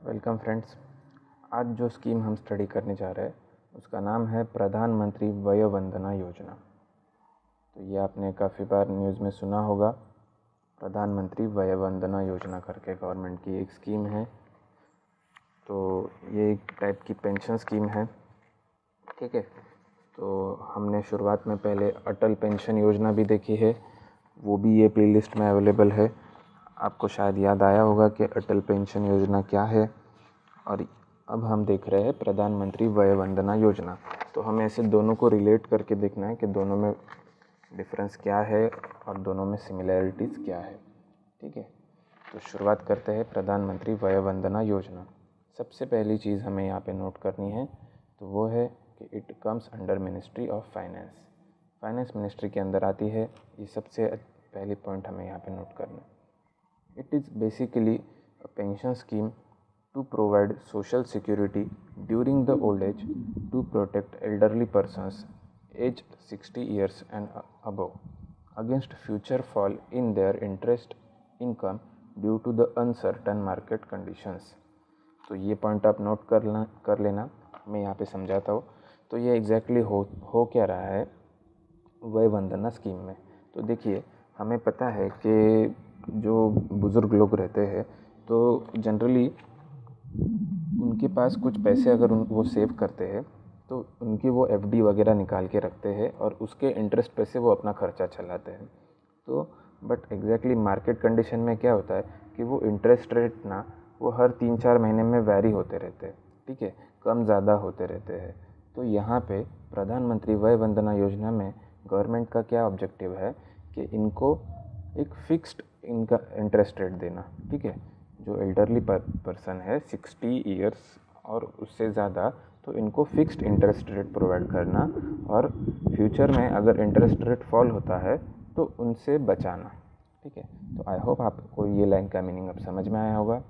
Welcome friends. आज जो scheme हम स्टडी करने जा रहे हैं उसका नाम है प्रधानमंत्री वय वंदना योजना। तो ये आपने काफ़ी बार न्यूज़ में सुना होगा। प्रधानमंत्री वय वंदना योजना करके गवर्नमेंट की एक स्कीम है। तो ये एक टाइप की पेंशन स्कीम है, ठीक है। तो हमने शुरुआत में पहले अटल पेंशन योजना भी देखी है, वो भी ये प्लेलिस्ट में अवेलेबल है। आपको शायद याद आया होगा कि अटल पेंशन योजना क्या है। और अब हम देख रहे हैं प्रधानमंत्री वय वंदना योजना। तो हमें ऐसे दोनों को रिलेट करके देखना है कि दोनों में डिफरेंस क्या है और दोनों में सिमिलैरिटीज़ क्या है, ठीक है। तो शुरुआत करते हैं प्रधानमंत्री वय वंदना योजना। सबसे पहली चीज़ हमें यहाँ पे नोट करनी है तो वो है कि it comes under ministry of finance. Finance ministry के अंदर आती है। ये सबसे पहली पॉइंट हमें यहाँ पे नोट करना है। It is basically a pension scheme to provide social security during the old age to protect elderly persons aged 60 years and above against future fall in their interest income due to the uncertain market conditions। तो ये point आप note कर लेना। मैं यहाँ पे समझाता हूँ। तो ये एग्जैक्टली हो क्या रहा है वय वंदना स्कीम में। तो देखिए, हमें पता है कि जो बुज़ुर्ग लोग रहते हैं तो जनरली उनके पास कुछ पैसे अगर वो सेव करते हैं तो उनकी वो एफडी वगैरह निकाल के रखते हैं और उसके इंटरेस्ट पे से वो अपना खर्चा चलाते हैं। तो बट एग्जैक्टली मार्केट कंडीशन में क्या होता है कि वो इंटरेस्ट रेट ना वो हर 3-4 महीने में वैरी होते रहते हैं, ठीक है, कम ज़्यादा होते रहते हैं। तो यहाँ पे प्रधानमंत्री वय वंदना योजना में गवर्नमेंट का क्या ऑब्जेक्टिव है कि इनको एक फिक्स्ड इनका इंटरेस्ट रेट देना, ठीक है। जो एल्डरली पर्सन है 60 इयर्स और उससे ज़्यादा, तो इनको फिक्स्ड इंटरेस्ट रेट प्रोवाइड करना और फ्यूचर में अगर इंटरेस्ट रेट फॉल होता है तो उनसे बचाना, ठीक है। तो आई होप आपको ये लाइन का मीनिंग अब समझ में आया होगा।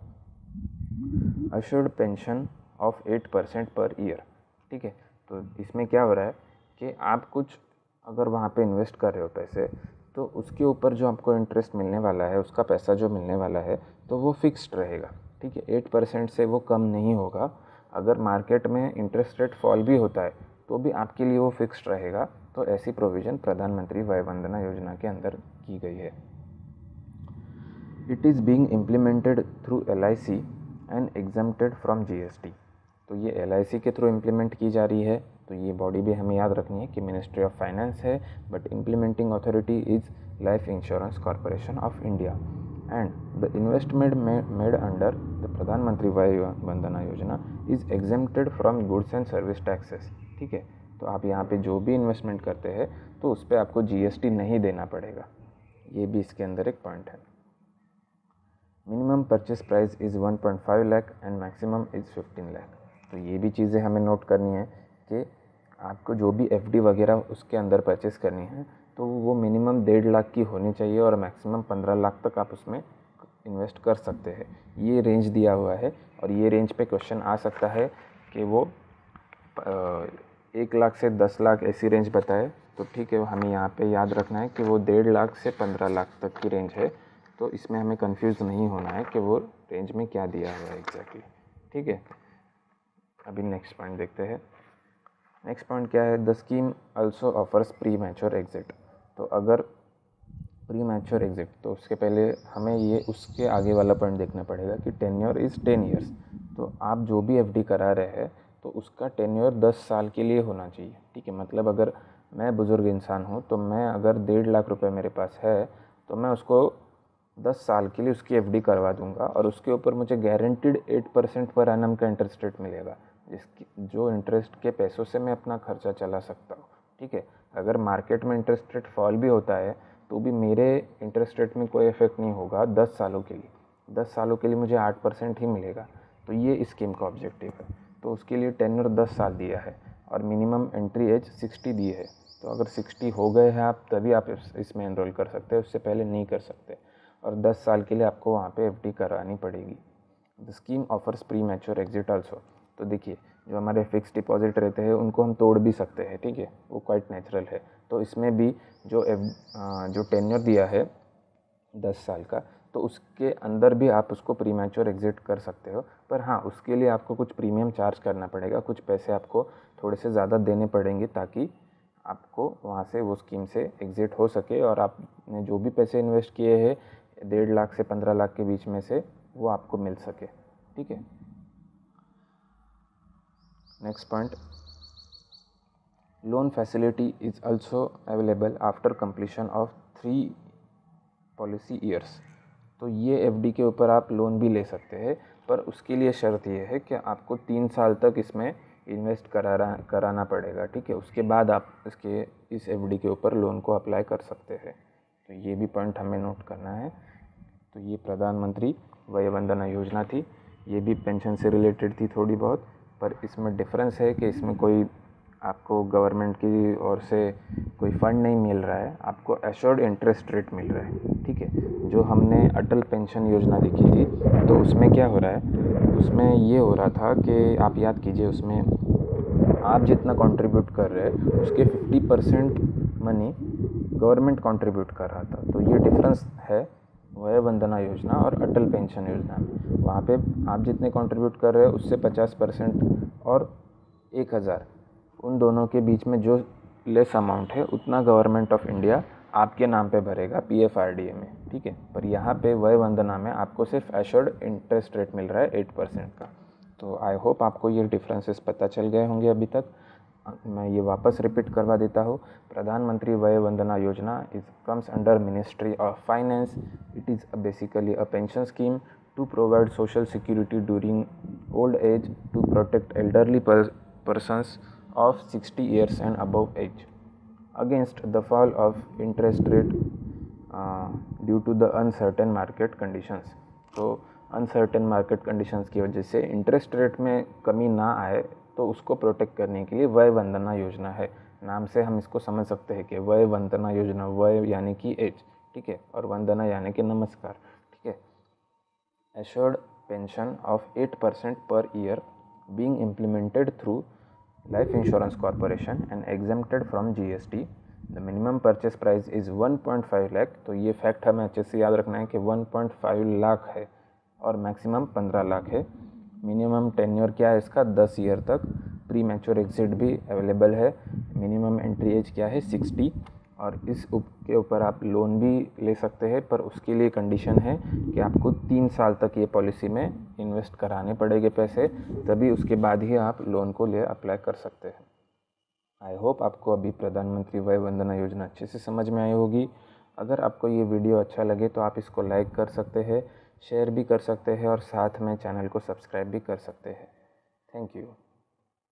Assured pension of 8% per year, ठीक है। तो इसमें क्या हो रहा है कि आप कुछ अगर वहाँ पे इन्वेस्ट कर रहे हो पैसे, तो उसके ऊपर जो आपको इंटरेस्ट मिलने वाला है, उसका पैसा जो मिलने वाला है तो वो फिक्स्ड रहेगा, ठीक है। 8% से वो कम नहीं होगा। अगर मार्केट में इंटरेस्ट रेट फॉल भी होता है तो भी आपके लिए वो फिक्स्ड रहेगा। तो ऐसी प्रोविज़न प्रधानमंत्री वय वंदना योजना के अंदर की गई है। It is being implemented through LIC and exempted from GST। तो ये LIC के थ्रू इम्प्लीमेंट की जा रही है। तो ये बॉडी भी हमें याद रखनी है कि मिनिस्ट्री ऑफ फाइनेंस है, but implementing authority is life insurance corporation of India and the investment made under the प्रधानमंत्री वय Vandana Yojana is exempted from goods and service taxes, ठीक है। तो आप यहाँ पे जो भी इन्वेस्टमेंट करते हैं तो उस पर आपको GST नहीं देना पड़ेगा। ये भी इसके अंदर एक पॉइंट है। Minimum purchase price is 1.5 lakh and maximum is 15 lakh. तो ये भी चीज़ें हमें नोट करनी है कि आपको जो भी FD वगैरह उसके अंदर परचेस करनी है तो वो मिनिमम 1.5 लाख की होनी चाहिए और मैक्सिमम 15 लाख तक आप उसमें इन्वेस्ट कर सकते हैं। ये रेंज दिया हुआ है और ये रेंज पे क्वेश्चन आ सकता है कि वो 1 लाख से 10 लाख ऐसी रेंज बताए। तो ठीक है, हमें यहाँ पे याद रखना है कि वो 1.5 लाख से 15 लाख तक की रेंज है। तो इसमें हमें कंफ्यूज नहीं होना है कि वो रेंज में क्या दिया हुआ है एग्जैक्टली, ठीक है। अभी नेक्स्ट पॉइंट देखते हैं। नेक्स्ट पॉइंट क्या है, the scheme also offers pre mature exit. तो अगर प्री मैच्योर एग्जिट, तो उसके पहले हमें ये उसके आगे वाला पॉइंट देखना पड़ेगा कि टेन्योर इज़ 10 ईयर्स। तो आप जो भी FD करा रहे हैं तो उसका टेन्योर 10 साल के लिए होना चाहिए, ठीक है। मतलब अगर मैं बुज़ुर्ग इंसान हूँ तो मैं अगर 1.5 लाख रुपए मेरे पास है तो मैं उसको 10 साल के लिए उसकी FD करवा दूंगा और उसके ऊपर मुझे गारंटीड 8% पर एनम का इंटरेस्ट रेट मिलेगा, जो इंटरेस्ट के पैसों से मैं अपना खर्चा चला सकता हूँ, ठीक है। अगर मार्केट में इंटरेस्ट रेट फॉल भी होता है तो भी मेरे इंटरेस्ट रेट में कोई इफेक्ट नहीं होगा। 10 सालों के लिए, 10 सालों के लिए मुझे 8% ही मिलेगा। तो ये स्कीम का ऑब्जेक्टिव है। तो उसके लिए टेन्योर 10 साल दिया है और मिनिमम एंट्री एज 60 दी है। तो अगर 60 हो गए हैं आप तभी आप इसमें एनरोल कर सकते हैं, उससे पहले नहीं कर सकते। और 10 साल के लिए आपको वहाँ पे FD करानी पड़ेगी। The scheme offers pre mature exit also. तो देखिए, जो हमारे फिक्स डिपॉजिट रहते हैं उनको हम तोड़ भी सकते हैं, ठीक है, वो क्वाइट नेचुरल है। तो इसमें भी जो टेन्योर दिया है 10 साल का, तो उसके अंदर भी आप उसको प्रीमैच्योर एग्जिट कर सकते हो। पर हाँ, उसके लिए आपको कुछ प्रीमियम चार्ज करना पड़ेगा, कुछ पैसे आपको थोड़े से ज़्यादा देने पड़ेंगे ताकि आपको वहाँ से वो स्कीम से एग्ज़िट हो सके और आपने जो भी पैसे इन्वेस्ट किए हैं 1.5 लाख से 15 लाख के बीच में से वो आपको मिल सके। ठीक है। Next point, loan facility is also available after completion of 3 policy years. तो ये एफडी के ऊपर आप लोन भी ले सकते हैं, पर उसके लिए शर्त ये है कि आपको 3 साल तक इसमें इन्वेस्ट कराना पड़ेगा। ठीक है, उसके बाद आप इस एफडी के ऊपर लोन को अप्लाई कर सकते हैं। तो ये भी पॉइंट हमें नोट करना है। तो ये प्रधानमंत्री वय वंदना योजना थी, ये भी पेंशन से रिलेटेड थी थोड़ी बहुत, पर इसमें डिफरेंस है कि इसमें कोई आपको गवर्नमेंट की ओर से कोई फ़ंड नहीं मिल रहा है, आपको एश्योर्ड इंटरेस्ट रेट मिल रहा है। ठीक है, जो हमने अटल पेंशन योजना देखी थी तो उसमें क्या हो रहा है, उसमें ये हो रहा था कि आप याद कीजिए, उसमें आप जितना कंट्रीब्यूट कर रहे हैं उसके 50% मनी गवर्नमेंट कंट्रीब्यूट कर रहा था। तो ये डिफरेंस है वय वंदना योजना और अटल पेंशन योजना में। वहाँ पे आप जितने कंट्रीब्यूट कर रहे हैं उससे 50% और 1000, उन दोनों के बीच में जो लेस अमाउंट है उतना गवर्नमेंट ऑफ इंडिया आपके नाम पे भरेगा पीएफआरडीए में। ठीक है, पर यहाँ पे वय वंदना में आपको सिर्फ एश्योर्ड इंटरेस्ट रेट मिल रहा है 8% का। तो आई होप आपको ये डिफरेंसेस पता चल गए होंगे अभी तक। मैं ये वापस रिपीट करवा देता हूँ, प्रधानमंत्री वय Vandana Yojana comes under ministry of finance. It is basically a pension scheme to provide social security during old age to protect elderly persons of 60 years and above age against the fall of interest rate due to the uncertain market conditions। तो uncertain market conditions की वजह से interest rate में कमी ना आए, तो उसको प्रोटेक्ट करने के लिए वय वंदना योजना है। नाम से हम इसको समझ सकते हैं कि वय वंदना योजना, वय यानी कि एज, ठीक है, और वंदना यानी कि नमस्कार। ठीक है, assured pension of 8% per year being implemented through Life Insurance Corporation and exempted from GST। The minimum purchase price is 1.5 lakh। तो ये फैक्ट हमें अच्छे से याद रखना है कि 1.5 लाख है और मैक्सिमम 15 लाख है। मिनिमम टेन्योर क्या है इसका, 10 ईयर तक। प्री मैच्योर एग्जिट भी अवेलेबल है। मिनिमम एंट्री एज क्या है, 60। और के ऊपर आप लोन भी ले सकते हैं, पर उसके लिए कंडीशन है कि आपको 3 साल तक ये पॉलिसी में इन्वेस्ट कराने पड़ेंगे पैसे, तभी उसके बाद ही आप लोन को ले अप्लाई कर सकते हैं। आई होप आपको अभी प्रधानमंत्री वय वंदना योजना अच्छे से समझ में आई होगी। अगर आपको ये वीडियो अच्छा लगे तो आप इसको लाइक कर सकते हैं, शेयर भी कर सकते हैं और साथ में चैनल को सब्सक्राइब भी कर सकते हैं। Thank you.